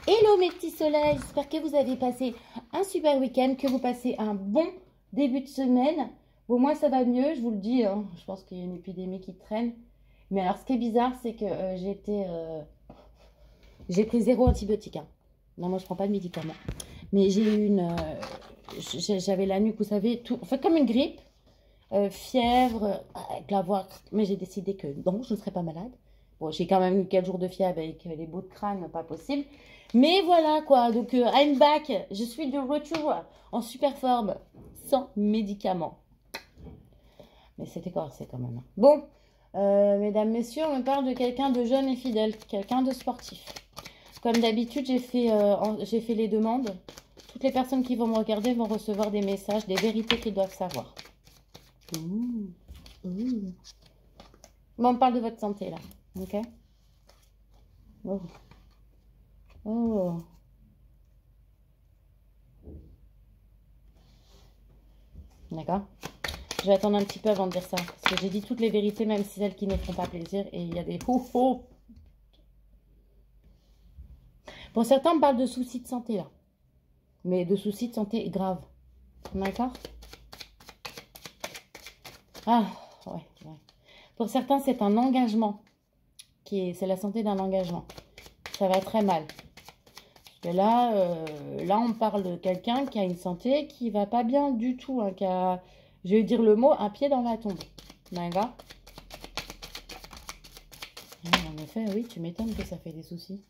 Hello mes petits soleils, j'espère que vous avez passé un super week-end, que vous passez un bon début de semaine. Bon, moi ça va mieux, je vous le dis, hein. Je pense qu'il y a une épidémie qui traîne. Mais alors ce qui est bizarre, c'est que j'ai pris zéro antibiotique, hein. Non, moi je prends pas de médicaments. Mais j'ai eu j'avais la nuque, vous savez, tout, en fait comme une grippe, fièvre, avec la voix. Mais j'ai décidé que non, je ne serais pas malade. Bon, j'ai quand même eu 4 jours de fièvre avec les bouts de crâne, pas possible. Mais voilà quoi, donc I'm back, je suis de retour en super forme, sans médicaments. Mais c'était corsé quand même. Bon, mesdames, messieurs, on me parle de quelqu'un de jeune et fidèle, quelqu'un de sportif. Comme d'habitude, j'ai fait les demandes. Toutes les personnes qui vont me regarder vont recevoir des messages, des vérités qu'ils doivent savoir. Ouh, ouh. Bon, on parle de votre santé là, ok? Oh. Oh. D'accord? Je vais attendre un petit peu avant de dire ça. Parce que j'ai dit toutes les vérités, même si celles qui ne font pas plaisir. Et il y a des oh. Pour certains, on parle de soucis de santé là. Mais de soucis de santé graves. D'accord? Ah, ouais. Pour certains, c'est un engagement. C'est la santé d'un engagement. Ça va très mal. Parce que là, on parle de quelqu'un qui a une santé qui va pas bien du tout. Hein, qui a, je vais dire le mot, un pied dans la tombe. D'accord? En effet, oui, tu m'étonnes que ça fait des soucis.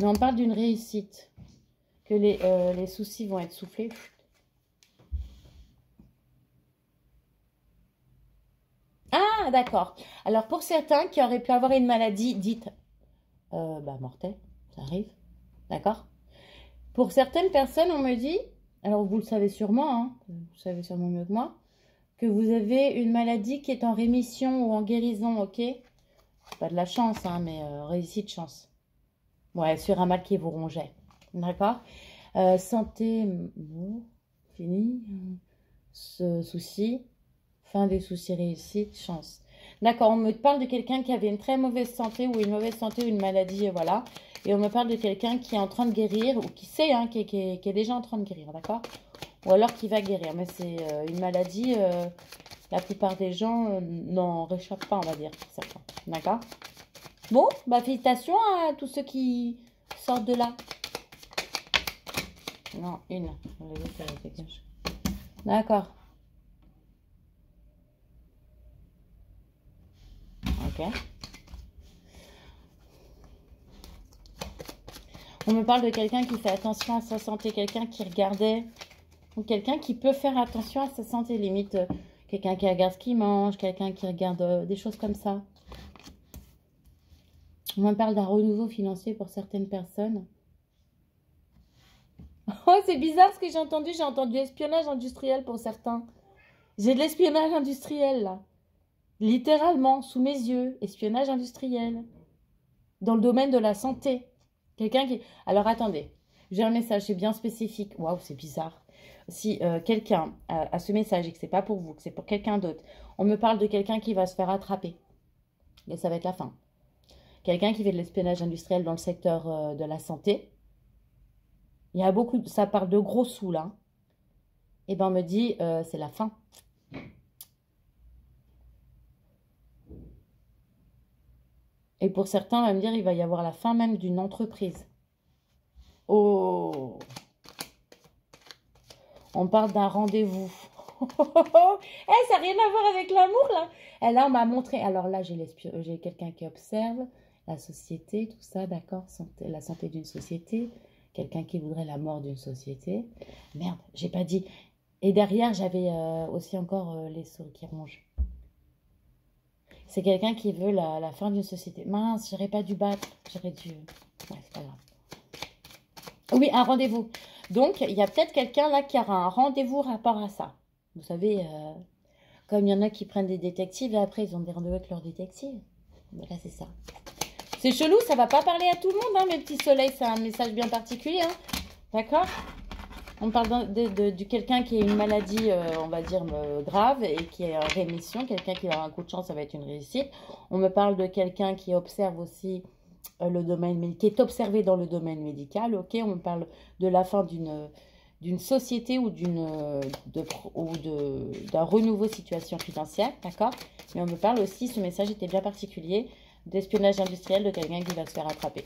Mais on parle d'une réussite. Que les soucis vont être soufflés. Ah, d'accord. Alors, pour certains qui auraient pu avoir une maladie dite mortelle, ça arrive. D'accord? Pour certaines personnes, on me dit, alors vous le savez sûrement, hein, vous le savez sûrement mieux que moi, que vous avez une maladie qui est en rémission ou en guérison, ok? Pas de la chance, hein, mais réussite, chance. Ouais, sur un mal qui vous rongeait. D'accord? Santé, bon, fini. Souci, fin des soucis, réussite, chance. D'accord, on me parle de quelqu'un qui avait une très mauvaise santé ou une mauvaise santé ou une maladie, voilà. Et on me parle de quelqu'un qui est en train de guérir ou qui sait, hein, qui est déjà en train de guérir, d'accord? Ou alors qui va guérir. Mais c'est une maladie, la plupart des gens n'en réchappent pas, on va dire, certains. D'accord? Bon, bah félicitations à tous ceux qui sortent de là. Non, une. D'accord. Ok. On me parle de quelqu'un qui fait attention à sa santé, quelqu'un qui regardait, ou quelqu'un qui peut faire attention à sa santé, limite quelqu'un qui regarde ce qu'il mange, quelqu'un qui regarde des choses comme ça. On me parle d'un renouveau financier pour certaines personnes. Oh, c'est bizarre ce que j'ai entendu espionnage industriel pour certains. J'ai de l'espionnage industriel là. Littéralement, sous mes yeux, espionnage industriel. Dans le domaine de la santé. Quelqu'un qui... Alors attendez, j'ai un message, c'est bien spécifique. Waouh, c'est bizarre. Si quelqu'un a ce message et que c'est pas pour vous, que c'est pour quelqu'un d'autre, on me parle de quelqu'un qui va se faire attraper. Et ça va être la fin. Quelqu'un qui fait de l'espionnage industriel dans le secteur de la santé. Il y a beaucoup, ça parle de gros sous là. Et ben on me dit, c'est la fin. Et pour certains, on va me dire, il va y avoir la fin même d'une entreprise. Oh! On parle d'un rendez-vous. Eh, ça n'a rien à voir avec l'amour, là. Et là, on m'a montré. Alors là, j'ai quelqu'un qui observe la société, tout ça, d'accord? La santé d'une société. Quelqu'un qui voudrait la mort d'une société. Merde, j'ai pas dit. Et derrière, j'avais aussi encore les souris qui rongent. C'est quelqu'un qui veut la fin d'une société. Mince, j'aurais pas dû battre. J'aurais dû... Ouais, c'est pas grave. Oui, un rendez-vous. Donc, il y a peut-être quelqu'un là qui aura un rendez-vous rapport à ça. Vous savez, comme il y en a qui prennent des détectives et après ils ont des rendez-vous avec leurs détectives. Voilà, c'est ça. C'est chelou, ça va pas parler à tout le monde, hein, mes petits soleils. C'est un message bien particulier, hein. D'accord? On parle de quelqu'un qui a une maladie, on va dire, grave et qui est en rémission. Quelqu'un qui aura un coup de chance, ça va être une réussite. On me parle de quelqu'un qui observe aussi le domaine, qui est observé dans le domaine médical, ok, on parle de la fin d'une société ou d'un renouveau situation financière, d'accord? Mais on me parle aussi, ce message était bien particulier, d'espionnage industriel de quelqu'un qui va se faire attraper.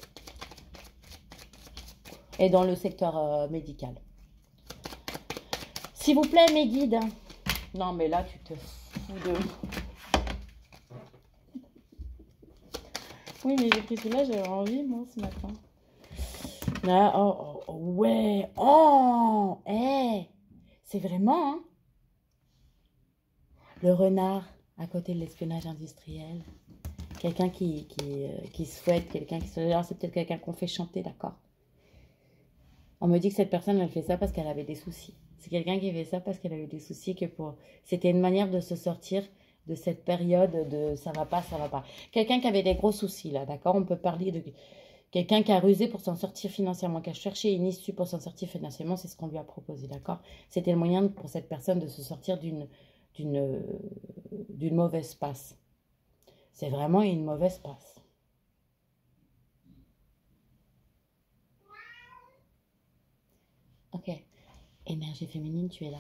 Et dans le secteur médical. S'il vous plaît, mes guides. Non, mais là, tu te fous de... Oui, mais j'ai pris celui-là, j'avais envie, moi, ce matin. Ah, ouais. Oh, c'est vraiment, hein. Le renard à côté de l'espionnage industriel. Quelqu'un qui souhaite, quelqu'un qui se... Alors, c'est peut-être quelqu'un qu'on fait chanter, d'accord. On me dit que cette personne, elle fait ça parce qu'elle avait des soucis. C'est quelqu'un qui fait ça parce qu'elle a eu des soucis, c'était une manière de se sortir de cette période de ça va pas, ça va pas. Quelqu'un qui avait des gros soucis, là, d'accord? On peut parler de quelqu'un qui a rusé pour s'en sortir financièrement, qui a cherché une issue pour s'en sortir financièrement, c'est ce qu'on lui a proposé, d'accord? C'était le moyen pour cette personne de se sortir d'une mauvaise passe. C'est vraiment une mauvaise passe. Ok. Énergie féminine, tu es là.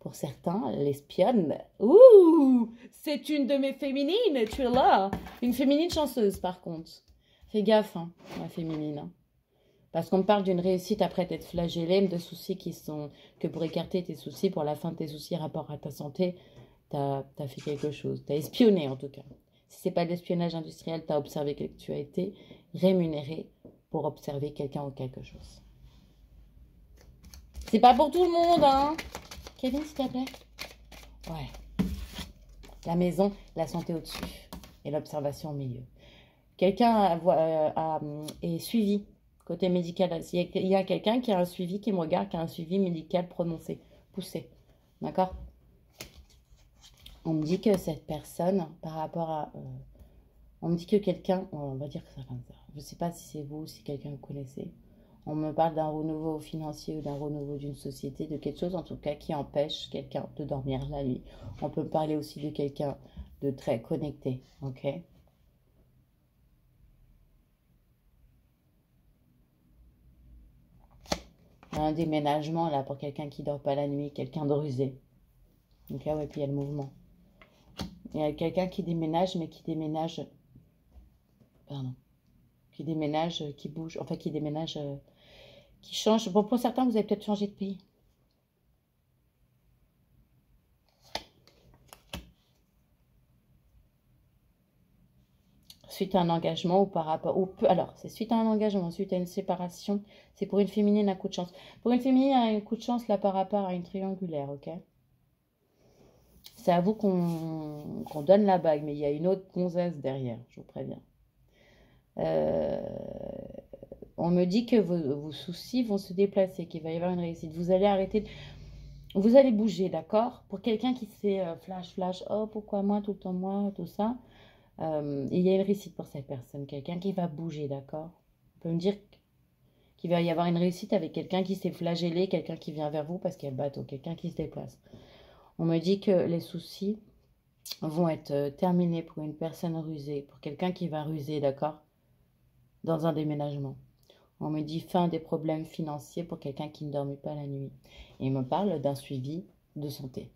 Pour certains, l'espionne, ouh, c'est une de mes féminines, tu es là. Une féminine chanceuse, par contre. Fais gaffe, hein, la féminine. Hein. Parce qu'on parle d'une réussite après t'être flagellée, de soucis que pour écarter tes soucis, pour la fin de tes soucis rapport à ta santé, t'as fait quelque chose. T'as espionné, en tout cas. Si c'est pas de l'espionnage industriel, t'as observé que tu as été rémunéré pour observer quelqu'un ou quelque chose. C'est pas pour tout le monde, hein. Kevin, s'il te plaît. Ouais. La maison, la santé au-dessus. Et l'observation au milieu. Quelqu'un est suivi. Côté médical, il y a quelqu'un qui a un suivi, qui me regarde, qui a un suivi médical prononcé, poussé. D'accord? On me dit que cette personne, par rapport à... on me dit que quelqu'un... On va dire que ça comme ça. Je ne sais pas si c'est vous ou si quelqu'un que vous connaissez. On me parle d'un renouveau financier ou d'un renouveau d'une société, de quelque chose en tout cas qui empêche quelqu'un de dormir la nuit. On peut parler aussi de quelqu'un de très connecté, ok? Un déménagement là pour quelqu'un qui dort pas la nuit, quelqu'un de rusé. Ok, ouais, puis il y a le mouvement. Il y a quelqu'un qui déménage, mais qui déménage... Pardon. Qui déménage, qui bouge, enfin qui déménage... qui change. Bon, pour certains, vous avez peut-être changé de pays. Suite à un engagement ou par rapport... alors, c'est suite à un engagement, suite à une séparation. C'est pour une féminine un coup de chance. Pour une féminine, un coup de chance là par rapport à une triangulaire, ok? C'est à vous qu'on donne la bague, mais il y a une autre gonzesse derrière, je vous préviens. On me dit que vos soucis vont se déplacer, qu'il va y avoir une réussite. Vous allez arrêter, vous allez bouger, d'accord? Pour quelqu'un qui sait flash, oh pourquoi moi, tout le temps moi, tout ça, il y a une réussite pour cette personne, quelqu'un qui va bouger, d'accord? On peut me dire qu'il va y avoir une réussite avec quelqu'un qui s'est flagellé, quelqu'un qui vient vers vous parce qu'il y a le bateau, quelqu'un qui se déplace. On me dit que les soucis vont être terminés pour une personne rusée, pour quelqu'un qui va ruser, d'accord? Dans un déménagement. On me dit fin des problèmes financiers pour quelqu'un qui ne dormit pas la nuit. Et il me parle d'un suivi de santé.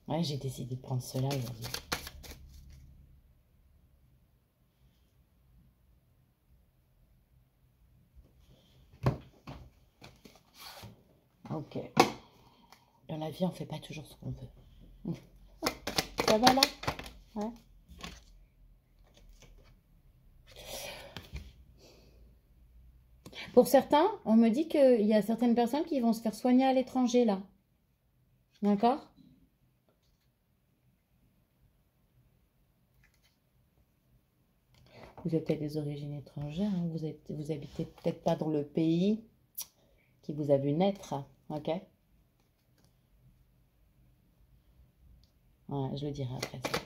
Ouais, j'ai décidé de prendre cela aujourd'hui. Ok. Dans la vie, on ne fait pas toujours ce qu'on veut. Ça va là? Ouais. Pour certains, on me dit qu'il y a certaines personnes qui vont se faire soigner à l'étranger, là. D'accord? Vous êtes peut-être des origines étrangères, hein. Vous habitez peut-être pas dans le pays qui vous a vu naître, ok? Ouais, je le dirai après ça.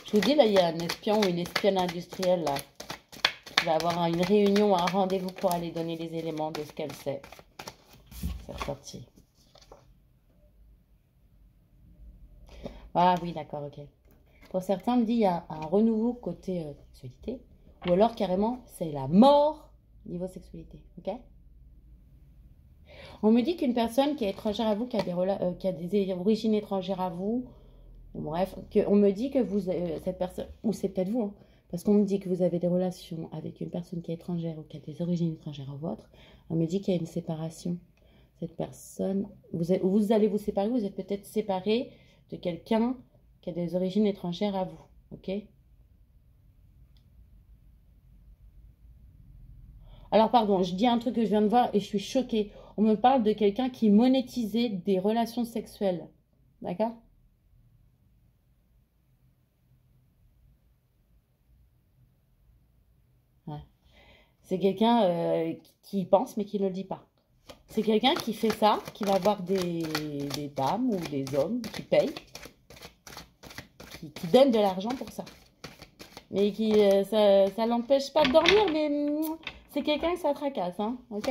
Je vous dis, là, il y a un espion ou une espionne industrielle, là, qui va avoir une réunion, un rendez-vous pour aller donner les éléments de ce qu'elle sait. C'est ressorti. Ah oui, d'accord, ok. Pour certains, on me dit il y a un renouveau côté sexualité. Ou alors, carrément, c'est la mort niveau sexualité. Ok? On me dit qu'une personne qui est étrangère à vous, qui a des origines étrangères à vous, bref, on me dit que vous, cette personne, ou c'est peut-être vous, hein, parce qu'on me dit que vous avez des relations avec une personne qui est étrangère ou qui a des origines étrangères aux vôtres, on me dit qu'il y a une séparation. Cette personne, vous allez vous séparer, vous êtes peut-être séparé de quelqu'un qui a des origines étrangères à vous, ok? Alors, pardon, je dis un truc que je viens de voir et je suis choquée. On me parle de quelqu'un qui monétisait des relations sexuelles, d'accord? Ouais. C'est quelqu'un qui y pense mais qui ne le dit pas. C'est quelqu'un qui fait ça, qui va avoir des dames ou des hommes qui payent, qui donnent de l'argent pour ça. Mais ça l'empêche pas de dormir, mais c'est quelqu'un que ça tracasse, hein, ok?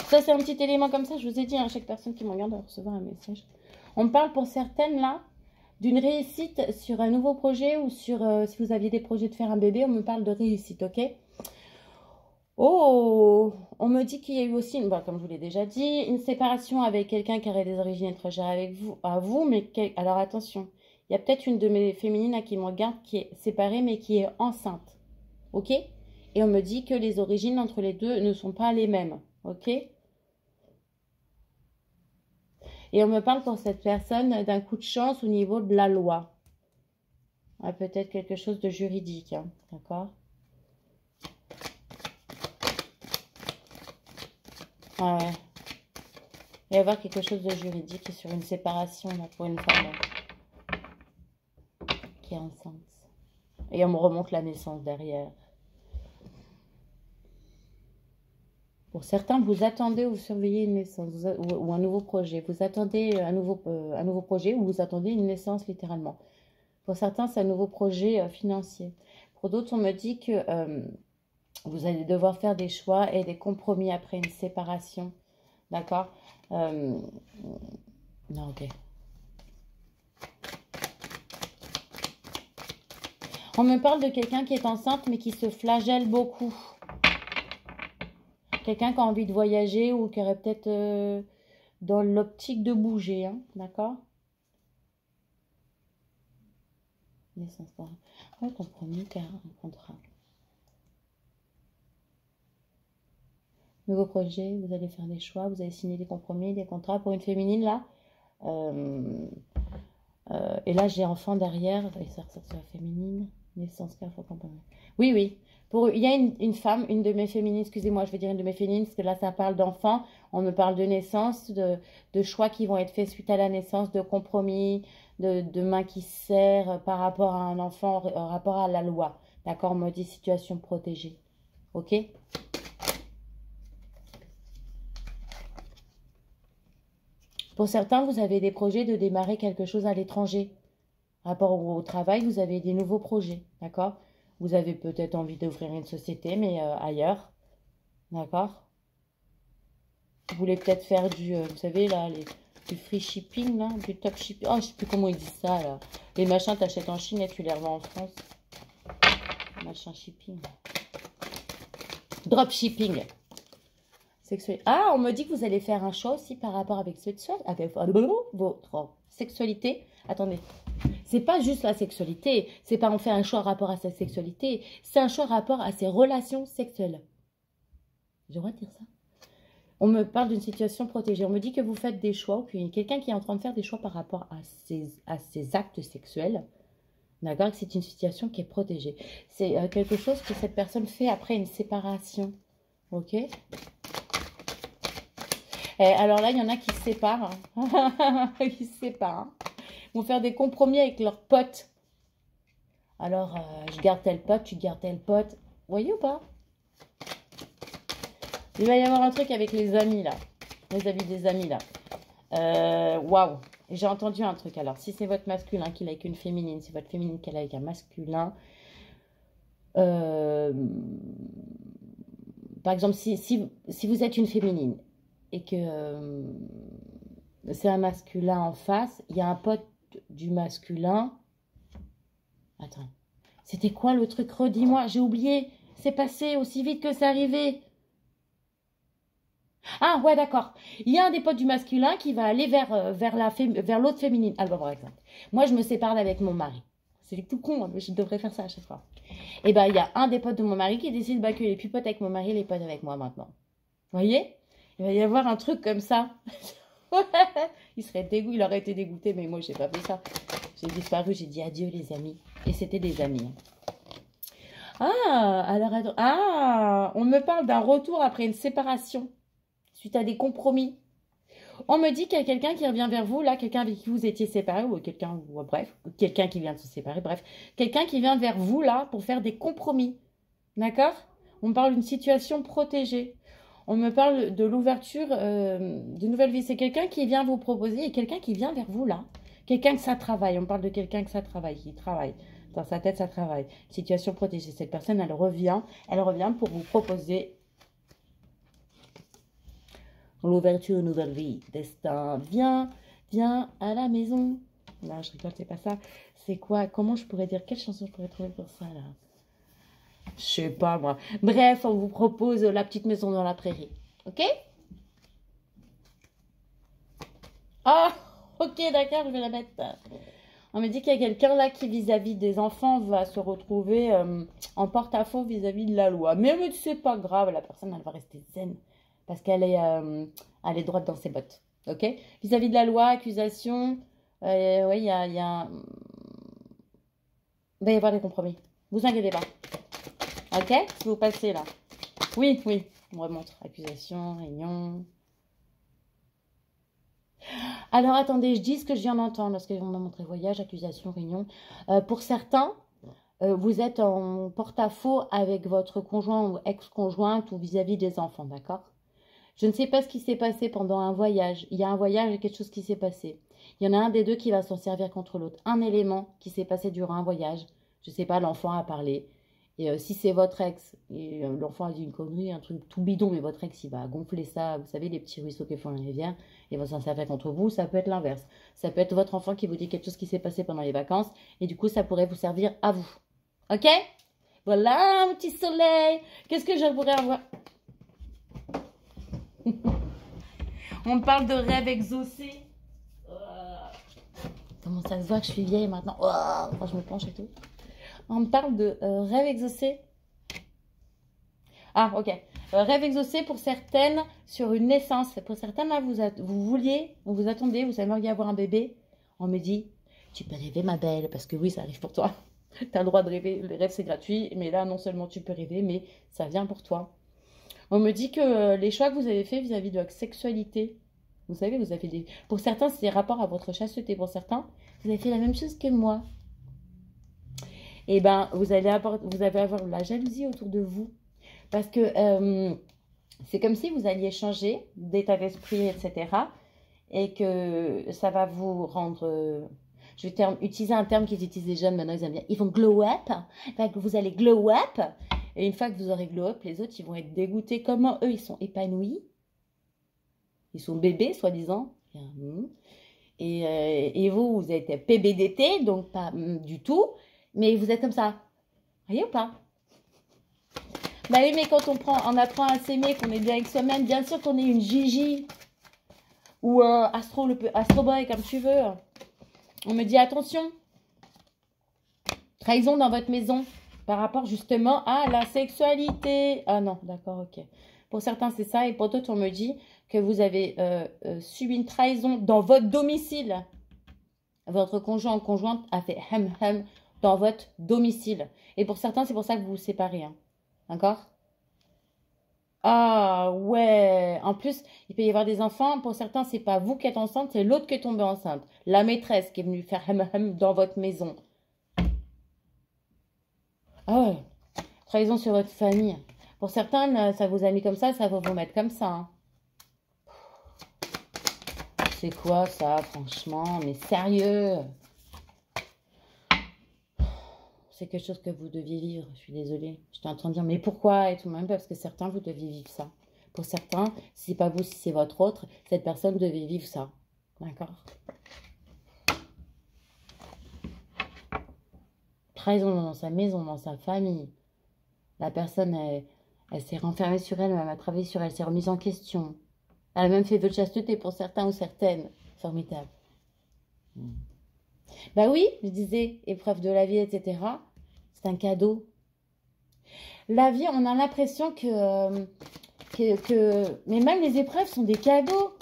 Ça, c'est un petit élément comme ça, je vous ai dit, hein, chaque personne qui me regarde va recevoir un message. On me parle pour certaines, là, d'une réussite sur un nouveau projet ou sur, si vous aviez des projets de faire un bébé, on me parle de réussite, ok? Oh, on me dit qu'il y a eu aussi, bah, comme je vous l'ai déjà dit, une séparation avec quelqu'un qui aurait des origines étrangères avec vous, à vous, mais alors attention, il y a peut-être une de mes féminines à qui me regarde qui est séparée mais qui est enceinte, ok? Et on me dit que les origines entre les deux ne sont pas les mêmes, ok? Et on me parle pour cette personne d'un coup de chance au niveau de la loi. Ah, peut-être quelque chose de juridique, hein, d'accord? Ah ouais. Il va y avoir quelque chose de juridique sur une séparation là, pour une femme qui est enceinte. Et on me remonte la naissance derrière. Pour certains, vous attendez ou surveillez une naissance ou un nouveau projet. Vous attendez un nouveau projet ou vous attendez une naissance littéralement. Pour certains, c'est un nouveau projet financier. Pour d'autres, on me dit que vous allez devoir faire des choix et des compromis après une séparation. D'accord? Non, ok. On me parle de quelqu'un qui est enceinte mais qui se flagelle beaucoup. Quelqu'un qui a envie de voyager ou qui aurait peut-être dans l'optique de bouger, hein, d'accord? Naissance par un compromis car un contrat. Nouveau projet, vous allez faire des choix, vous allez signer des compromis, des contrats pour une féminine là. Et là j'ai enfant derrière, et ça sur la féminine. Naissance car faut compromis. Oui, oui. Il y a une femme, une de mes féminines, excusez-moi, je vais dire une de mes féminines, parce que là ça parle d'enfants, on me parle de naissance, de choix qui vont être faits suite à la naissance, de compromis, de mains qui se serrent par rapport à un enfant, rapport à la loi. D'accord, on me dit situation protégée. Ok? Pour certains, vous avez des projets de démarrer quelque chose à l'étranger. Rapport au travail, vous avez des nouveaux projets, d'accord? Vous avez peut-être envie d'ouvrir une société, mais ailleurs, d'accord? Vous voulez peut-être faire vous savez, là, du free shipping, là, du top shipping. Oh, je sais plus comment ils disent ça, là. Les machins, t'achètes en Chine et tu les revends en France. Machin shipping. Drop shipping. Sexualité. Ah, on me dit que vous allez faire un choix aussi par rapport avec votre sexualité. Attendez. C'est pas juste la sexualité. C'est pas on fait un choix rapport à sa sexualité. C'est un choix rapport à ses relations sexuelles. J'ai le droit de dire ça? On me parle d'une situation protégée. On me dit que vous faites des choix, ou puis quelqu'un qui est en train de faire des choix par rapport à ses actes sexuels. D'accord? C'est une situation qui est protégée. C'est quelque chose que cette personne fait après une séparation. Ok? Et alors là, il y en a qui se séparent. Qui se séparent. Ils vont faire des compromis avec leurs potes. Alors, je garde tel pote, tu gardes tel pote. Vous voyez ou pas? Il va y avoir un truc avec les amis, là. Les amis des amis, là. Waouh. J'ai entendu un truc. Alors, si c'est votre masculin qui l'a avec une féminine, si votre féminine qui l'a avec un masculin. Par exemple, si vous êtes une féminine et que c'est un masculin en face. Il y a un pote du masculin. Attends. C'était quoi le truc? Redis-moi. J'ai oublié. C'est passé aussi vite que c'est arrivé. Ah, ouais, d'accord. Il y a un des potes du masculin qui va aller vers l'autre féminine. Ah, bah, par exemple. Moi, je me sépare avec mon mari. C'est tout con, hein, mais je devrais faire ça à chaque fois. Et ben, il y a un des potes de mon mari qui décide bah, qu'il est plus pote avec mon mari, il est pote avec moi maintenant. Vous voyez? Il va y avoir un truc comme ça. Il aurait été dégoûté, mais moi, j'ai pas fait ça. J'ai disparu, j'ai dit adieu, les amis. Et c'était des amis. Ah, alors, on me parle d'un retour après une séparation, suite à des compromis. On me dit qu'il y a quelqu'un qui revient vers vous, là, quelqu'un avec qui vous étiez séparé, ou quelqu'un, bref, quelqu'un qui vient de se séparer, bref, quelqu'un qui vient vers vous, là, pour faire des compromis. D'accord? On me parle d'une situation protégée. On me parle de l'ouverture d'une nouvelle vie. C'est quelqu'un qui vient vous proposer et quelqu'un qui vient vers vous, là. Quelqu'un que ça travaille. On me parle de quelqu'un que ça travaille, qui travaille. Dans sa tête, ça travaille. Situation protégée. Cette personne, elle revient pour vous proposer l'ouverture d'une nouvelle vie. Destin, viens à la maison. Non, je rigole, c'est pas ça. C'est quoi? Comment je pourrais dire? Quelle chanson je pourrais trouver pour ça, là? Je sais pas, moi. Bref, on vous propose la petite maison dans la prairie. Ok? Ah, ok, d'accord, je vais la mettre. On me dit qu'il y a quelqu'un là qui, vis-à-vis des enfants, va se retrouver en porte-à-faux vis-à-vis de la loi. Mais c'est pas grave, la personne, elle va rester zen. Parce elle est droite dans ses bottes. Ok? Vis-à-vis de la loi, accusation, oui, il va y avoir des compromis. Vous inquiétez pas. Ok? Si vous passez là. Oui, on remonte. Accusation, réunion. Alors, attendez, je dis ce que je viens d'entendre, parce qu'on m'a montré voyage, accusation, réunion. Pour certains, vous êtes en porte-à-faux avec votre conjoint ou ex-conjointe ou vis-à-vis des enfants, d'accord? Je ne sais pas ce qui s'est passé pendant un voyage. Il y a un voyage et quelque chose qui s'est passé. Il y en a un des deux qui va s'en servir contre l'autre. Un élément qui s'est passé durant un voyage. Je ne sais pas, l'enfant a parlé. Et si c'est votre ex, et l'enfant a dit une connerie, un truc tout bidon, mais votre ex, il va gonfler ça, vous savez, les petits ruisseaux qui font la rivière, il va s'en servir contre vous, ça peut être l'inverse. Ça peut être votre enfant qui vous dit quelque chose qui s'est passé pendant les vacances, et du coup, ça pourrait vous servir à vous. Ok? Voilà, mon petit soleil. Qu'est-ce que je pourrais avoir? On me parle de rêve exaucé. Comment ça se voit que je suis vieille maintenant? Quand je me penche et tout. On me parle de rêve exaucé. Ah, ok. Rêve exaucé pour certaines sur une naissance. Pour certaines, là, vous vouliez, vous attendez, vous aimeriez avoir un bébé. On me dit, tu peux rêver, ma belle, parce que oui, ça arrive pour toi. Tu as le droit de rêver. Le rêve, c'est gratuit. Mais là, non seulement tu peux rêver, mais ça vient pour toi. On me dit que les choix que vous avez faits vis-à-vis de votre sexualité, vous savez, vous avez des... Pour certains, c'est rapport à votre chasteté. Pour certains, vous avez fait la même chose que moi. Et ben, vous allez avoir de la jalousie autour de vous. Parce que c'est comme si vous alliez changer d'état d'esprit, etc. Et que ça va vous rendre... je vais utiliser un terme qu'ils utilisent les jeunes maintenant, ils aiment bien. Ils vont glow up. Enfin, que vous allez glow up. Et une fois que vous aurez glow up, les autres, ils vont être dégoûtés. Comment eux, ils sont épanouis. Ils sont bébés, soi-disant. Et vous, vous êtes PBDT, donc pas du tout. Mais vous êtes comme ça. Voyez ou pas? Bah oui, mais quand on apprend à s'aimer, qu'on est bien avec soi-même, bien sûr qu'on est une Gigi. Ou un Astro Boy, comme tu veux. On me dit attention. Trahison dans votre maison. Par rapport justement à la sexualité. Ah non, d'accord, ok. Pour certains, c'est ça. Et pour d'autres, on me dit que vous avez subi une trahison dans votre domicile. Votre conjoint ou conjointe a fait hem dans votre domicile. Et pour certains, c'est pour ça que vous vous séparez. Hein. D'accord? Ah ouais. En plus, il peut y avoir des enfants. Pour certains, c'est pas vous qui êtes enceinte, c'est l'autre qui est tombé enceinte. La maîtresse qui est venue faire hem dans votre maison. Ah ouais. Trahison sur votre famille. Pour certains, ça vous a mis comme ça va vous mettre comme ça. Hein. C'est quoi ça, franchement? Mais sérieux? C'est quelque chose que vous deviez vivre. Je suis désolée. J'étais en train de dire, mais pourquoi? Et tout même parce que certains, vous deviez vivre ça. Pour certains, si c'est pas vous, si c'est votre autre, cette personne devait vivre ça. D'accord? Trahison dans sa maison, dans sa famille. La personne, elle s'est renfermée sur elle, elle a travaillé sur elle, s'est remise en question. Elle a même fait vœu de chasteté pour certains ou certaines. Formidable. Bah oui, je disais, épreuve de la vie, etc. C'est un cadeau. La vie, on a l'impression Mais même les épreuves sont des cadeaux.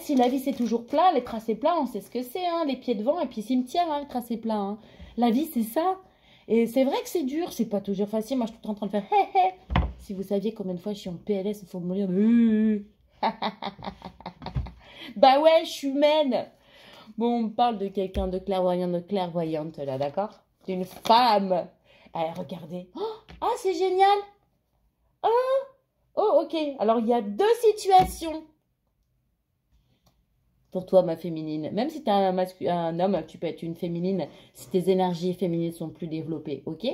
Si la vie c'est toujours plat, les tracés plats, on sait ce que c'est, hein, les pieds devant et puis cimetière, hein, le tracé plat. Hein. La vie c'est ça. Et c'est vrai que c'est dur, c'est pas toujours facile. Moi je suis tout le temps en train de faire hé hé. Si vous saviez combien de fois je suis en PLS, il faut mourir de bah ouais, je suis humaine. Bon, on parle de quelqu'un de clairvoyante là, d'accord? D'une femme. Allez, regardez. Oh, ah, c'est génial. Oh, oh, ok. Alors il y a deux situations. Pour toi, ma féminine. Même si tu es un homme, tu peux être une féminine si tes énergies féminines sont plus développées, ok?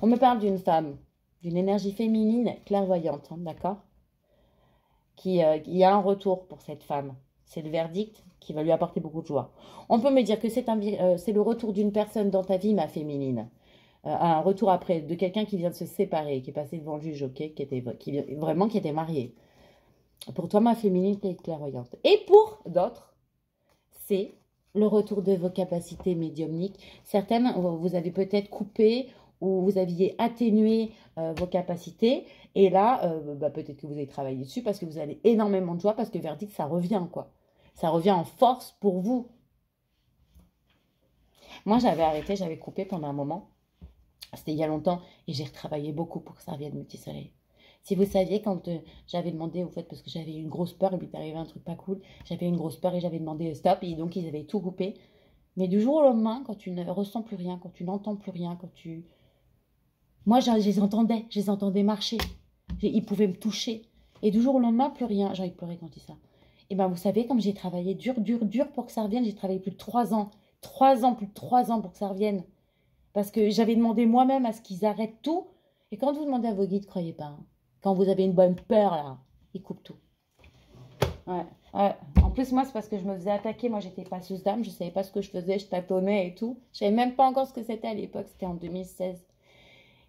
On me parle d'une femme, d'une énergie féminine clairvoyante, hein, d'accord? Il y a un retour pour cette femme. C'est le verdict qui va lui apporter beaucoup de joie. On peut me dire que c'est le retour d'une personne dans ta vie, ma féminine. Un retour après de quelqu'un qui vient de se séparer, qui est passé devant le juge, ok? Qui était marié. Pour toi, ma féminité est clairvoyante. Et pour d'autres, c'est le retour de vos capacités médiumniques. Certaines, vous avez peut-être coupé ou vous aviez atténué vos capacités. Et là, peut-être que vous avez travaillé dessus parce que vous avez énormément de joie, parce que verdict, ça revient, quoi. Ça revient en force pour vous. Moi, j'avais arrêté, j'avais coupé pendant un moment. C'était il y a longtemps et j'ai retravaillé beaucoup pour que ça revienne, Petit Soleil. Si vous saviez, quand j'avais demandé, au fait, parce que j'avais eu une grosse peur, et puis arrivé un truc pas cool, j'avais une grosse peur et j'avais demandé stop, et donc ils avaient tout coupé. Mais du jour au lendemain, quand tu ne ressens plus rien, quand tu n'entends plus rien, quand tu... Moi, je les entendais marcher. Ils pouvaient me toucher. Et du jour au lendemain, plus rien. J'ai envie de pleurer quand je dis ça. Et bien, vous savez, comme j'ai travaillé dur pour que ça revienne, j'ai travaillé plus de 3 ans. 3 ans, plus de 3 ans pour que ça revienne. Parce que j'avais demandé moi-même à ce qu'ils arrêtent tout. Et quand vous demandez à vos guides, croyez pas. Hein. Quand vous avez une bonne peur, là, ils coupent tout. Ouais. En plus, moi, c'est parce que je me faisais attaquer. Moi, j'étais passeuse d'âme. Je ne savais pas ce que je faisais. Je tâtonnais et tout. Je ne savais même pas encore ce que c'était à l'époque. C'était en 2016.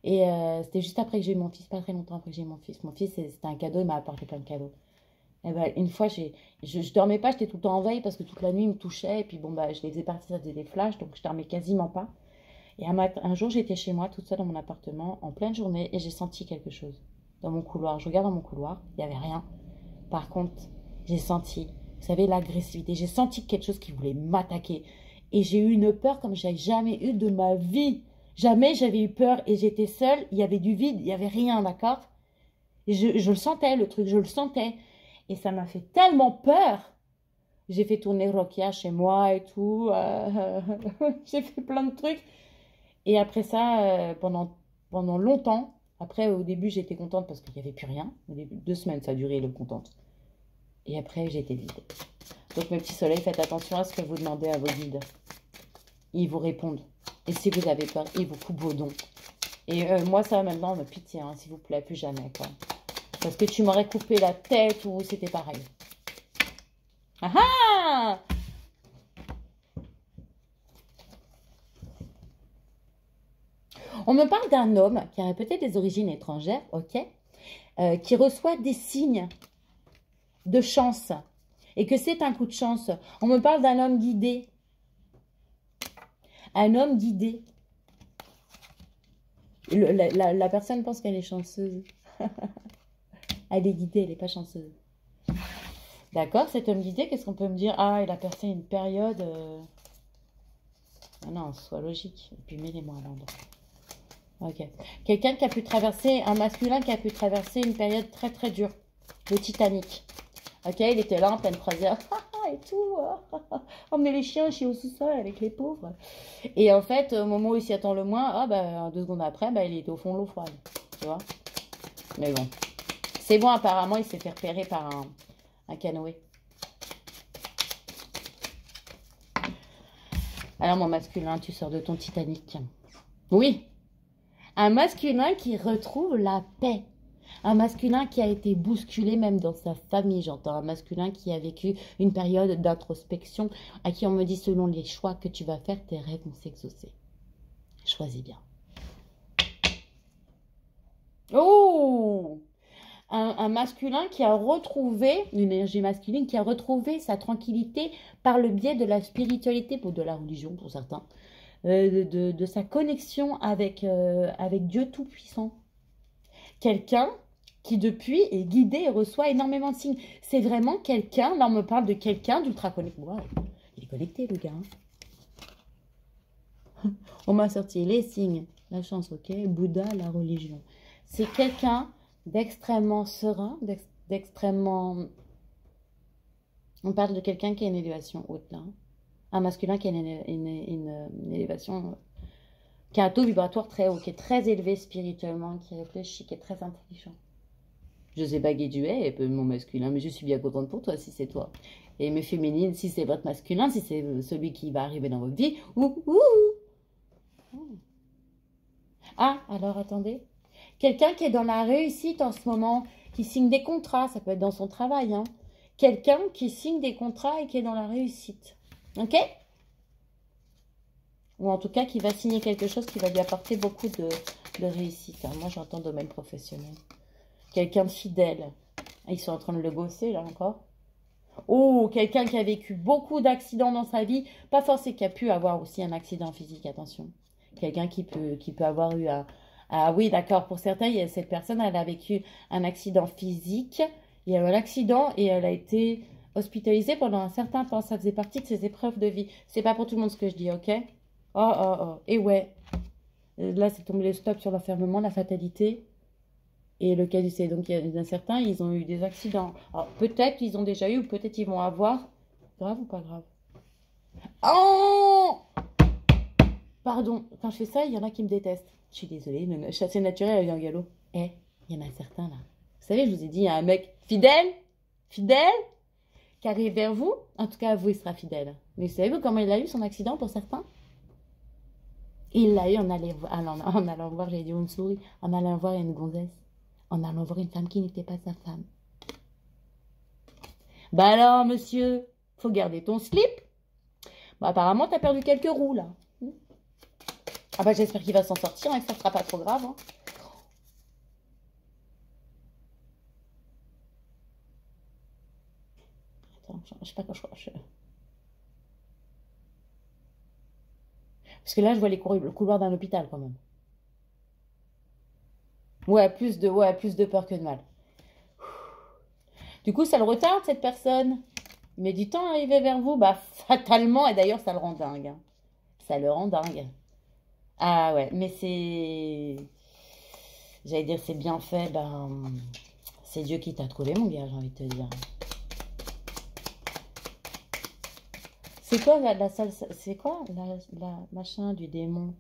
Et c'était juste après que j'ai eu mon fils. Pas très longtemps après que j'ai eu mon fils. Mon fils, c'était un cadeau. Il m'a apporté plein de cadeaux. Et ben, une fois, je dormais pas. J'étais tout le temps en veille parce que toute la nuit, il me touchait. Et puis, bon, je les faisais partir. Ça faisait des flashs. Donc, je dormais quasiment pas. Et un jour, j'étais chez moi, toute seule dans mon appartement, en pleine journée. Et j'ai senti quelque chose dans mon couloir. Je regarde dans mon couloir. Il n'y avait rien. Par contre, j'ai senti, vous savez, l'agressivité. J'ai senti quelque chose qui voulait m'attaquer. Et j'ai eu une peur comme je n'avais jamais eu de ma vie. Jamais j'avais eu peur et j'étais seule. Il y avait du vide, il n'y avait rien, d'accord? Et je le sentais, le truc, je le sentais. Et ça m'a fait tellement peur. J'ai fait tourner Rokia chez moi et tout. J'ai fait plein de trucs. Et après ça, pendant longtemps, après au début j'étais contente parce qu'il n'y avait plus rien. Au début, 2 semaines ça a duré, le contente. Et après, j'étais vide. Donc, mes petits soleils, faites attention à ce que vous demandez à vos guides. Ils vous répondent. Et si vous avez peur, ils vous coupent vos dons. Et moi, ça, maintenant, me pitié, hein, s'il vous plaît, plus jamais, quoi. Parce que tu m'aurais coupé la tête ou c'était pareil. Ah ah! On me parle d'un homme qui a peut-être des origines étrangères, ok, qui reçoit des signes de chance et que c'est un coup de chance. On me parle d'un homme guidé. Un homme guidé. La personne pense qu'elle est chanceuse. Elle est guidée, elle n'est pas chanceuse. D'accord, cet homme guidé, qu'est-ce qu'on peut me dire? Ah, il a percé une période... Ah non, soit logique. Et puis mets-les-moi à l'endroit. Ok. Quelqu'un qui a pu traverser, un masculin qui a pu traverser une période très très dure. Le Titanic. Ok, il était là en pleine croisière. Et tout. Emmener les chiens chier au sous-sol avec les pauvres. Et en fait, au moment où il s'y attend le moins, 2 secondes après, il était au fond de l'eau froide. Tu vois? Mais bon. C'est bon, apparemment, il s'est fait repérer par un canoë. Alors, mon masculin, tu sors de ton Titanic. Oui. Un masculin qui retrouve la paix. Un masculin qui a été bousculé même dans sa famille, j'entends. Un masculin qui a vécu une période d'introspection, à qui on me dit selon les choix que tu vas faire, tes rêves vont s'exaucer. Choisis bien. Oh! Un masculin qui a retrouvé, une énergie masculine, qui a retrouvé sa tranquillité par le biais de la spiritualité, ou de la religion pour certains, de sa connexion avec Dieu Tout-Puissant. Quelqu'un qui depuis est guidé et reçoit énormément de signes. C'est vraiment quelqu'un, là on me parle de quelqu'un d'ultra connecté. Wow, il est connecté le gars. On m'a sorti les signes, la chance, ok, Bouddha, la religion. C'est quelqu'un d'extrêmement serein, d'extrêmement... On parle de quelqu'un qui a une élévation haute, là. Un masculin qui a une élévation... qui a un taux vibratoire très haut, qui est très élevé spirituellement, qui réfléchit, qui est très intelligent. Je sais pas qui tu es, mon masculin, mais je suis bien contente pour toi si c'est toi. Et mes féminines, si c'est votre masculin, si c'est celui qui va arriver dans votre vie, Ah, alors attendez. Quelqu'un qui est dans la réussite en ce moment, qui signe des contrats, ça peut être dans son travail, hein. Quelqu'un qui signe des contrats et qui est dans la réussite. Ok? Ou en tout cas, qui va signer quelque chose qui va lui apporter beaucoup de réussite. Hein. Moi, j'entends domaine professionnel. Quelqu'un de fidèle. Ils sont en train de le gosser, là, encore. Oh, quelqu'un qui a vécu beaucoup d'accidents dans sa vie. Pas forcément qui a pu avoir aussi un accident physique, attention. Quelqu'un qui peut avoir eu un... Ah oui, d'accord, pour certains, cette personne, elle a vécu un accident physique. Il y a eu un accident et elle a été hospitalisée pendant un certain temps. Ça faisait partie de ses épreuves de vie. C'est pas pour tout le monde ce que je dis, ok? Oh, oh, oh. Et ouais. Là, c'est tombé le stop sur l'enfermement, la fatalité. Et le cas du C. Donc, il y a certains, ils ont eu des accidents. Alors, peut-être qu'ils ont déjà eu ou peut-être ils vont avoir. Grave ou pas grave? Oh! Pardon, quand je fais ça, il y en a qui me détestent. Je suis désolée, mais chasser naturel, elle vient au galop. Eh, il y en a certains là. Vous savez, je vous ai dit, il y a un mec fidèle, qui arrive vers vous. En tout cas, à vous, il sera fidèle. Mais savez-vous comment il a eu son accident pour certains? Il l'a eu en allant voir, j'allais dire une souris, en allant voir une gonzesse, en allant voir une femme qui n'était pas sa femme. Bah alors, monsieur, faut garder ton slip. Bah apparemment, t'as perdu quelques roues, là. Ah bah j'espère qu'il va s'en sortir et que ça sera pas trop grave. Hein. Attends, je sais pas quand je... Parce que là, je vois le couloir d'un hôpital, quand même. Ouais, plus de peur que de mal. Du coup, ça le retarde, cette personne. Il met du temps à arriver vers vous. Bah, fatalement. Et d'ailleurs, ça le rend dingue. Hein. Ça le rend dingue. Ah ouais, mais c'est... J'allais dire, c'est bien fait. Ben, c'est Dieu qui t'a trouvé, mon gars, j'ai envie de te dire. C'est quoi la salsa? C'est quoi la machin du démon?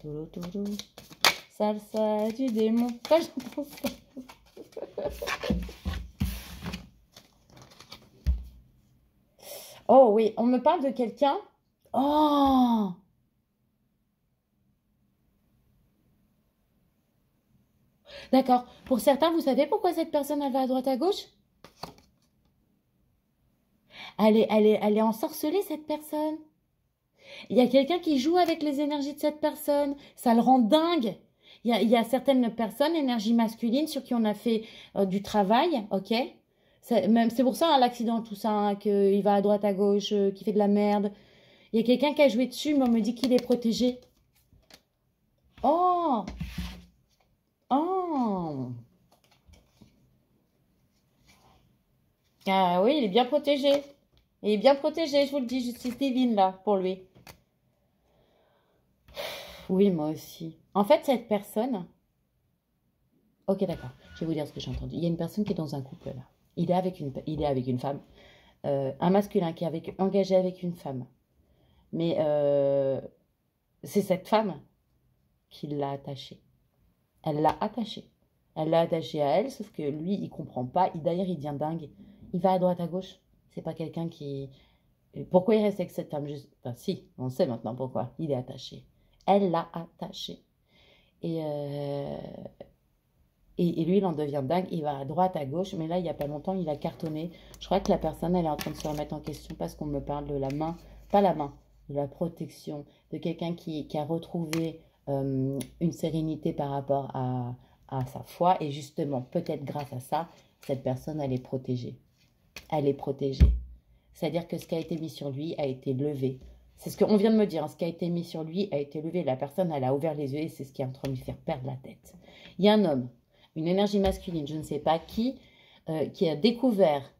Salsa du démon. Pourquoi j'entends ça? Oh oui, on me parle de quelqu'un. Oh! D'accord. Pour certains, vous savez pourquoi cette personne, elle va à droite à gauche? Elle est ensorcelée, cette personne. Il y a quelqu'un qui joue avec les énergies de cette personne. Ça le rend dingue. Il y a certaines personnes, énergie masculine, sur qui on a fait du travail, ok? C'est pour ça, hein, l'accident, tout ça, hein, qu'il va à droite, à gauche, qu'il fait de la merde. Il y a quelqu'un qui a joué dessus, mais on me dit qu'il est protégé. Oh! Oh! Ah oui, il est bien protégé. Il est bien protégé, je vous le dis, justice divine, là, pour lui. Oui, moi aussi. En fait, cette personne... Ok, d'accord. Je vais vous dire ce que j'ai entendu. Il y a une personne qui est dans un couple, là. Il est avec une femme. Un masculin qui est engagé avec une femme. Mais c'est cette femme qui l'a attaché. Elle l'a attaché. Elle l'a attaché à elle, sauf que lui, il comprend pas. D'ailleurs, il devient dingue. Il va à droite, à gauche. C'est pas quelqu'un qui... Pourquoi il reste avec cette femme? Enfin, si, on sait maintenant pourquoi. Il est attaché. Elle l'a attaché. Et Et lui, il en devient dingue, il va à droite, à gauche, mais là, il n'y a pas longtemps, il a cartonné. Je crois que la personne, elle est en train de se remettre en question parce qu'on me parle de la main, pas la main, de la protection, de quelqu'un qui a retrouvé une sérénité par rapport à sa foi. Et justement, peut-être grâce à ça, cette personne, elle est protégée. Elle est protégée. C'est-à-dire que ce qui a été mis sur lui a été levé. C'est ce qu'on vient de me dire. Hein, ce qui a été mis sur lui a été levé. La personne, elle a ouvert les yeux et c'est ce qui est en train de lui faire perdre la tête. Il y a un homme, une énergie masculine, je ne sais pas qui a découvert,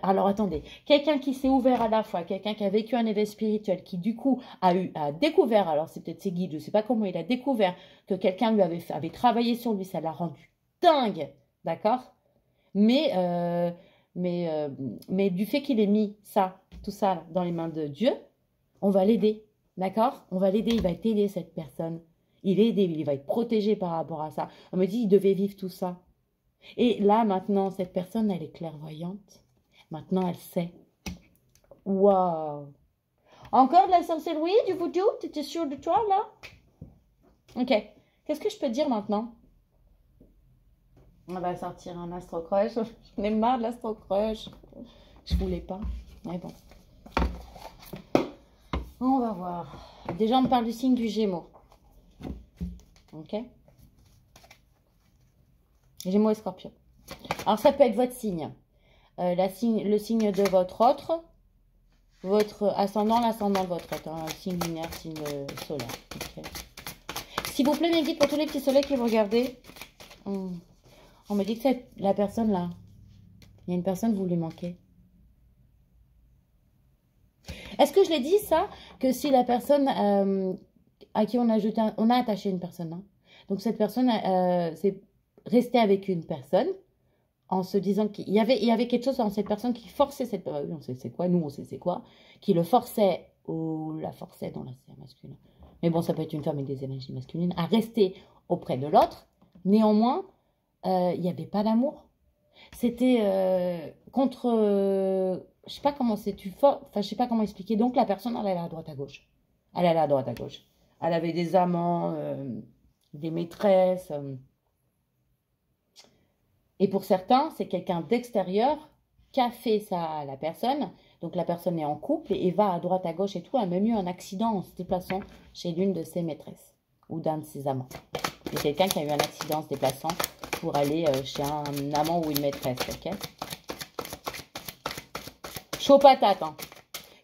alors attendez, quelqu'un qui s'est ouvert à la fois, quelqu'un qui a vécu un éveil spirituel, qui du coup a découvert, alors c'est peut-être ses guides, je ne sais pas comment il a découvert que quelqu'un lui avait travaillé sur lui, ça l'a rendu dingue, d'accord? Mais, mais du fait qu'il ait mis ça, tout ça dans les mains de Dieu, on va l'aider, d'accord? On va l'aider, il va t'aider cette personne. Il est aidé, il va être protégé par rapport à ça. On me dit, il devait vivre tout ça. Et là, maintenant, cette personne, elle est clairvoyante. Maintenant, elle sait. Waouh! Encore de la sorcellerie, du voodoo? Tu étais sûre de toi, là? Ok. Qu'est-ce que je peux te dire maintenant? On va sortir un astro-crush. J'en ai marre de l'astro-crush. Je voulais pas. Mais bon. On va voir. Déjà, on me parle du signe du Gémeaux. Ok? Gémeaux et Scorpion. Alors, ça peut être votre signe. Le signe de votre autre. Votre ascendant, l'ascendant de votre autre. Hein, signe lunaire, signe solaire. Okay. S'il vous plaît, mes guides, pour tous les petits soleils qui vous regardez. On me dit que c'est la personne là. Il y a une personne, vous lui manquez. Est-ce que je l'ai dit ça? Que si la personne à qui on a attaché une personne. Hein, donc cette personne, c'est rester avec une personne en se disant qu'il y avait quelque chose en cette personne qui forçait cette personne. On sait c'est quoi, nous on sait c'est quoi. Qui le forçait, ou la forçait dans la sphère masculine. Mais bon, ça peut être une femme avec des énergies masculines, à rester auprès de l'autre. Néanmoins, il n'y avait pas d'amour. C'était contre... je sais pas comment c'est tu fort. Enfin, je sais pas comment expliquer. Donc, la personne, elle allait à droite à gauche. Elle allait à droite à gauche. Elle avait des amants, des maîtresses. Et pour certains, c'est quelqu'un d'extérieur qui a fait ça à la personne. Donc, la personne est en couple et va à droite à gauche et tout. Elle a même eu un accident en se déplaçant chez l'une de ses maîtresses ou d'un de ses amants. C'est quelqu'un qui a eu un accident en se déplaçant pour aller chez un amant ou une maîtresse, ok? Chaud patate, hein.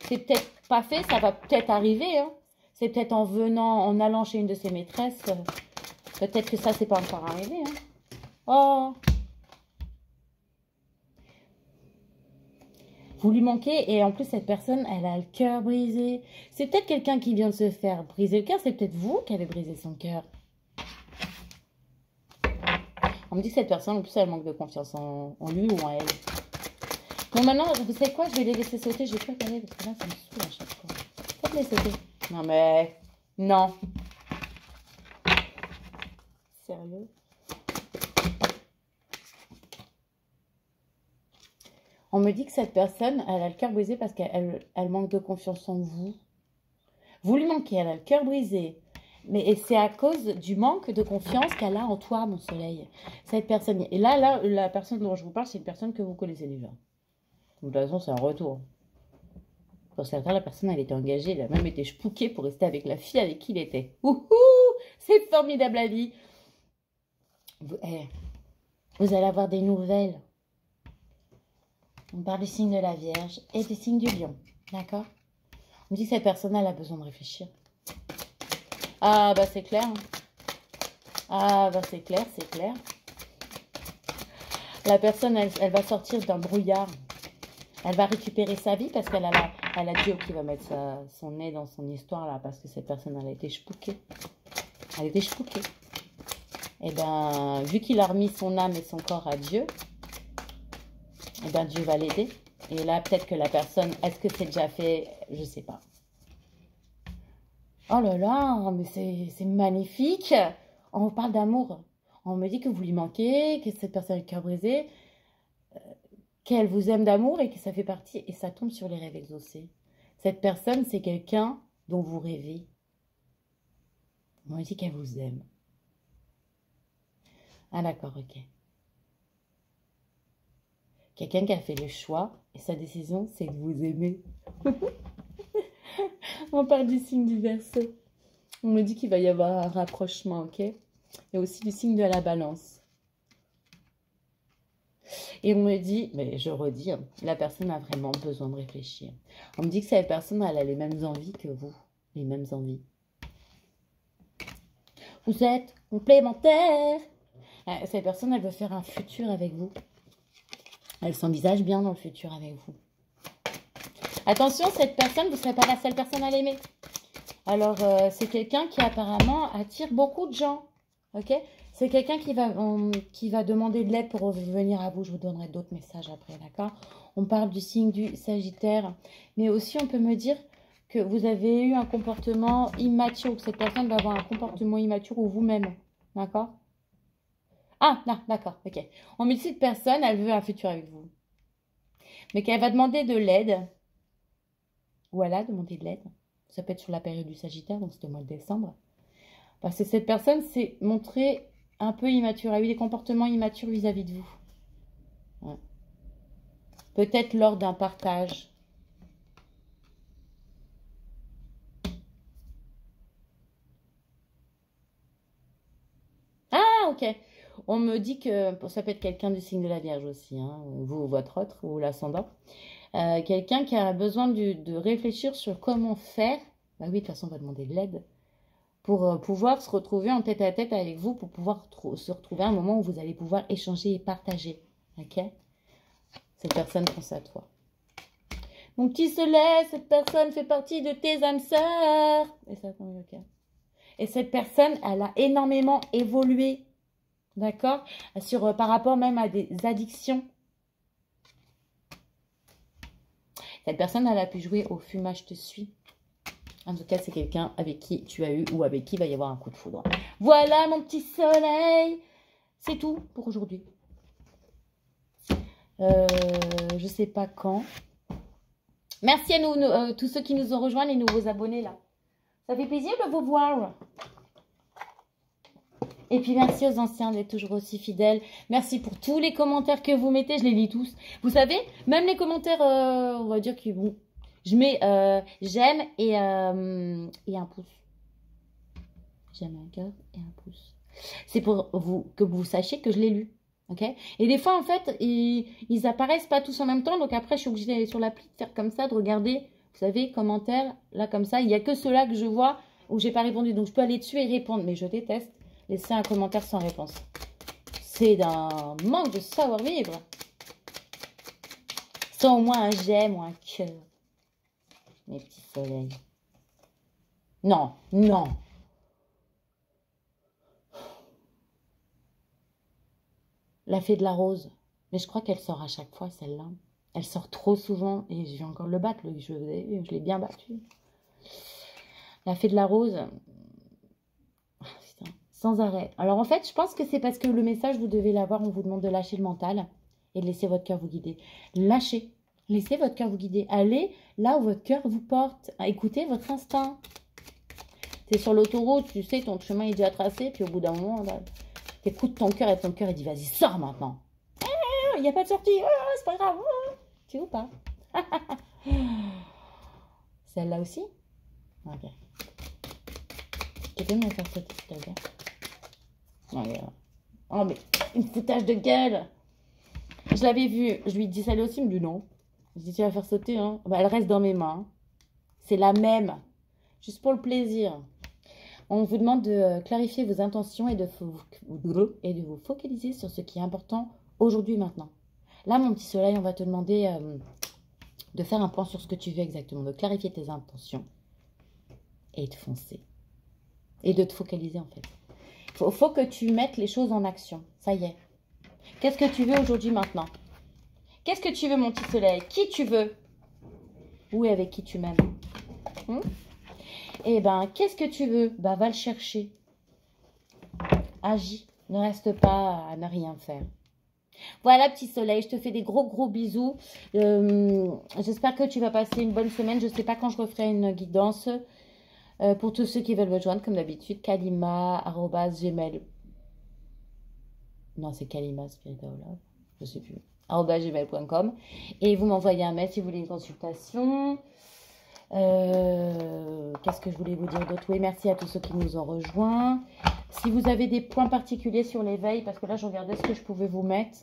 C'est peut-être pas fait, ça va peut-être arriver, hein. C'est peut-être en allant chez une de ses maîtresses, peut-être que ça, c'est pas encore arrivé, hein. Oh! Vous lui manquez et en plus, cette personne, elle a le cœur brisé. C'est peut-être quelqu'un qui vient de se faire briser le cœur, c'est peut-être vous qui avez brisé son cœur. On me dit que cette personne, en plus, elle manque de confiance en lui ou en elle. Bon, maintenant, vous savez quoi? Je vais les laisser sauter. Je vais pas regarder parce que là, ça me saoule à chaque fois. Faites-les sauter. Non, mais... Non. Sérieux? On me dit que cette personne, elle a le cœur brisé parce qu'elle manque de confiance en vous. Vous lui manquez, elle a le cœur brisé. Mais c'est à cause du manque de confiance qu'elle a en toi, mon soleil. Cette personne. Et là, la personne dont je vous parle, c'est une personne que vous connaissez déjà. De toute façon, c'est un retour. Pour certains, la personne, elle était engagée. Elle a même été chpouquée pour rester avec la fille avec qui il était. Ouhou! C'est formidable la vie. Vous allez avoir des nouvelles. On parle du signe de la Vierge et du signe du Lion. D'accord? On dit que cette personne, elle a besoin de réfléchir. Ah, bah c'est clair. Ah, bah c'est clair, c'est clair. La personne, elle va sortir d'un brouillard. Elle va récupérer sa vie parce qu'elle a Dieu qui va mettre son nez dans son histoire là. Parce que cette personne, elle a été chpouquée. Elle a été chpouquée. Et bien, vu qu'il a remis son âme et son corps à Dieu, et bien Dieu va l'aider. Et là, peut-être que la personne, est-ce que c'est déjà fait? Je sais pas. Oh là là, mais c'est magnifique. On parle d'amour. On me dit que vous lui manquez, que cette personne a le cœur brisé, qu'elle vous aime d'amour et que ça fait partie, et ça tombe sur les rêves exaucés. Cette personne, c'est quelqu'un dont vous rêvez. On me dit qu'elle vous aime. Ah d'accord, ok. Quelqu'un qui a fait le choix et sa décision, c'est de vous aimer. On parle du signe du Verseau. On me dit qu'il va y avoir un rapprochement, ok? Et aussi du signe de la Balance. Et on me dit, mais je redis, hein, la personne a vraiment besoin de réfléchir. On me dit que cette personne, elle a les mêmes envies que vous. Les mêmes envies. Vous êtes complémentaires. Cette personne, elle veut faire un futur avec vous. Elle s'envisage bien dans le futur avec vous. Attention, cette personne, vous ne serez pas la seule personne à l'aimer. Alors, c'est quelqu'un qui apparemment attire beaucoup de gens. Ok? C'est quelqu'un qui va demander de l'aide pour venir à vous. Je vous donnerai d'autres messages après, d'accord? On parle du signe du Sagittaire. Mais aussi, on peut me dire que vous avez eu un comportement immature, que cette personne va avoir un comportement immature ou vous-même. D'accord? Ah, non, d'accord, ok. On me dit que cette personne, elle veut un futur avec vous. Mais qu'elle va demander de l'aide. Ou elle a demandé de l'aide. Ça peut être sur la période du Sagittaire, donc c'était au mois de décembre. Parce que cette personne s'est montrée un peu immature, a eu des comportements immatures vis-à-vis de vous. Ouais. Peut-être lors d'un partage. Ah, ok. On me dit que ça peut être quelqu'un du signe de la Vierge aussi, hein, vous ou votre autre, ou l'ascendant. Quelqu'un qui a besoin de réfléchir sur comment faire. Bah oui, de toute façon, on va demander de l'aide. Pour pouvoir se retrouver en tête à tête avec vous, pour pouvoir se retrouver à un moment où vous allez pouvoir échanger et partager. Ok? Cette personne pense à toi. Mon petit soleil, cette personne fait partie de tes âmes sœurs. Et ça, ok. Et cette personne, elle a énormément évolué. D'accord? Par rapport même à des addictions. Cette personne, elle a pu jouer au fumage te suis. En tout cas, c'est quelqu'un avec qui tu as eu ou avec qui il va y avoir un coup de foudre. Voilà, mon petit soleil. C'est tout pour aujourd'hui. Je sais pas quand. Merci à nous, tous ceux qui nous ont rejoints, les nouveaux abonnés là. Ça fait plaisir de vous voir. Et puis merci aux anciens d'être toujours aussi fidèles. Merci pour tous les commentaires que vous mettez, je les lis tous. Vous savez, même les commentaires, on va dire qui vont. Je mets j'aime et un pouce. J'aime un cœur et un pouce. C'est pour vous que vous sachiez que je l'ai lu. Ok? Et des fois, en fait, ils apparaissent pas tous en même temps. Donc après, je suis obligée d'aller sur l'appli, de faire comme ça, de regarder, vous savez, commentaires, là, comme ça. Il n'y a que ceux-là que je vois où j'ai pas répondu. Donc je peux aller dessus et répondre. Mais je déteste laisser un commentaire sans réponse. C'est d'un manque de savoir-vivre. Sans au moins un j'aime ou un cœur. Mes petits soleils. Non, non. La fée de la rose. Mais je crois qu'elle sort à chaque fois, celle-là. Elle sort trop souvent. Et je vais encore le battre. Je l'ai bien battu. La fée de la rose. Ah, putain, sans arrêt. Alors en fait, je pense que c'est parce que le message, vous devez l'avoir. On vous demande de lâcher le mental. Et de laisser votre cœur vous guider. Lâchez. Laissez votre cœur vous guider. Allez là où votre cœur vous porte. Écoutez votre instinct. Tu es sur l'autoroute. Tu sais, ton chemin est déjà tracé. Puis au bout d'un moment... Écoute ton cœur et ton cœur, il dit, vas-y, sors maintenant. Il n'y a pas de sortie. C'est pas grave. Tu veux ou pas? Celle-là aussi? Ok. Tu peux me faire sauter, s'il te plaît? Oh, mais une foutage de gueule. Je l'avais vue. Je lui dis, celle aussi, il me dit non. Je dis, tu vas faire sauter, hein? Bah, elle reste dans mes mains. C'est la même. Juste pour le plaisir. On vous demande de clarifier vos intentions et de vous focaliser sur ce qui est important aujourd'hui et maintenant. Là, mon petit soleil, on va te demander de faire un point sur ce que tu veux exactement, de clarifier tes intentions et de foncer. Et de te focaliser en fait. Il faut que tu mettes les choses en action. Ça y est. Qu'est-ce que tu veux aujourd'hui maintenant? Qu'est-ce que tu veux, mon petit soleil? Qui tu veux? Où et avec qui tu m'aimes? Eh ben, qu'est-ce que tu veux? Bah, va le chercher. Agis. Ne reste pas à ne rien faire. Voilà, petit soleil, je te fais des gros bisous. J'espère que tu vas passer une bonne semaine. Je ne sais pas quand je referai une guidance. Pour tous ceux qui veulent me joindre, comme d'habitude, kalima@gmail. Non, c'est Kalima Spirit of Love. Je sais plus. @gmail.com. Et vous m'envoyez un mail si vous voulez une consultation. Qu'est-ce que je voulais vous dire d'autre? Oui, merci à tous ceux qui nous ont rejoints. Si vous avez des points particuliers sur l'éveil, parce que là, je regardais ce que je pouvais vous mettre.